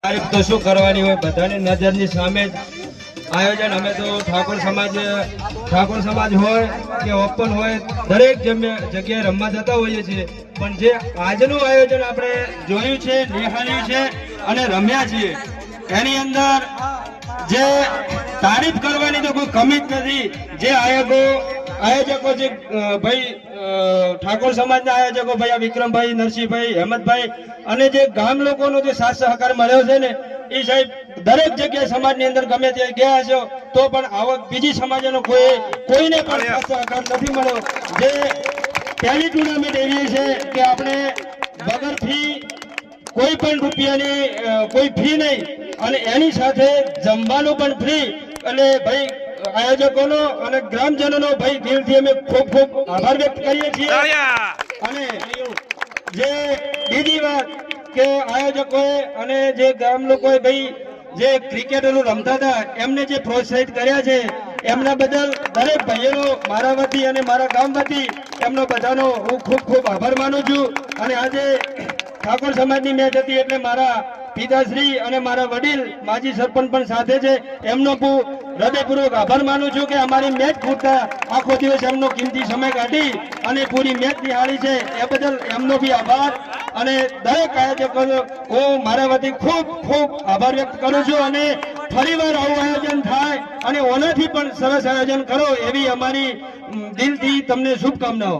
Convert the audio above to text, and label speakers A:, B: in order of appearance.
A: તારીફ તો શું કરવાની હોય, બધાની નજરની સામે જ આયોજન. અમે તો ઠાકોર સમાજ હોય કે ઓપન હોય દરેક જગ્યાએ રમવા જતા હોઈએ છીએ, પણ જે આજનું આયોજન આપણે જોયું છે, નિહાળ્યું છે અને રમ્યા છીએ, એની અંદર જે તારીફ કરવાની તો કોઈ કમી જ નથી. જે આયોજકો જે ભાઈ ઠાકોર સમાજના આયોજકો ભાઈ આ વિક્રમભાઈ, નરસિંહભાઈ, હેમંતભાઈ અને જે ગામ લોકોનો જે સાથ સહકાર મળ્યો છે ને, એ સાહેબ દરેક જગ્યાએ સમાજની અંદર ગમે ત્યાં ગયા છો તો પણ આવા બીજી સમાજનો કોઈને પણ સાથ સહકાર નથી મળ્યો. જે પહેલી ટુર્નામેન્ટ એવી છે કે આપણે વગર ફી, કોઈ પણ રૂપિયાની કોઈ ફી નહીં અને એની સાથે જમવાનું પણ ફ્રી. એટલે ભાઈ આયોજકોનો અને ગ્રામજનોનો ભાઈ દિલથી અમે ખૂબ ખૂબ આભાર વ્યક્ત કરીએ છીએ. અને જે બીજી વાત કે આયોજકોએ અને જે ગામ લોકોએ ભાઈ જે ક્રિકેટરો રમતા હતા એમને જે પ્રોત્સાહિત કર્યા છે એમના બદલ દરેક ભાઈઓનો મારા વતી અને મારા ગામ વતી એમનો બધાનો હું ખૂબ ખૂબ આભાર માનું છું. અને આજે ઠાકોર સમાજની મેચ હતી એટલે મારા પિતાશ્રી અને મારા વડીલ માજી સરપંચ પણ સાથે છે, એમનો હૃદયપૂર્વક આભાર માનું છું કે અમારી મેચ પૂરતા આખો દિવસ એમનો કિંમતી સમય કાઢી અને પૂરી મેચ નિહાળી છે, એ બદલ એમનો બી આભાર. અને દરેક આયોજકો હું મારા વતી ખૂબ ખૂબ આભાર વ્યક્ત કરું છું. અને ફરીવાર આવું આયોજન થાય અને ઓનાથી પણ સરસ આયોજન કરો એવી અમારી દિલથી તમને શુભકામનાઓ.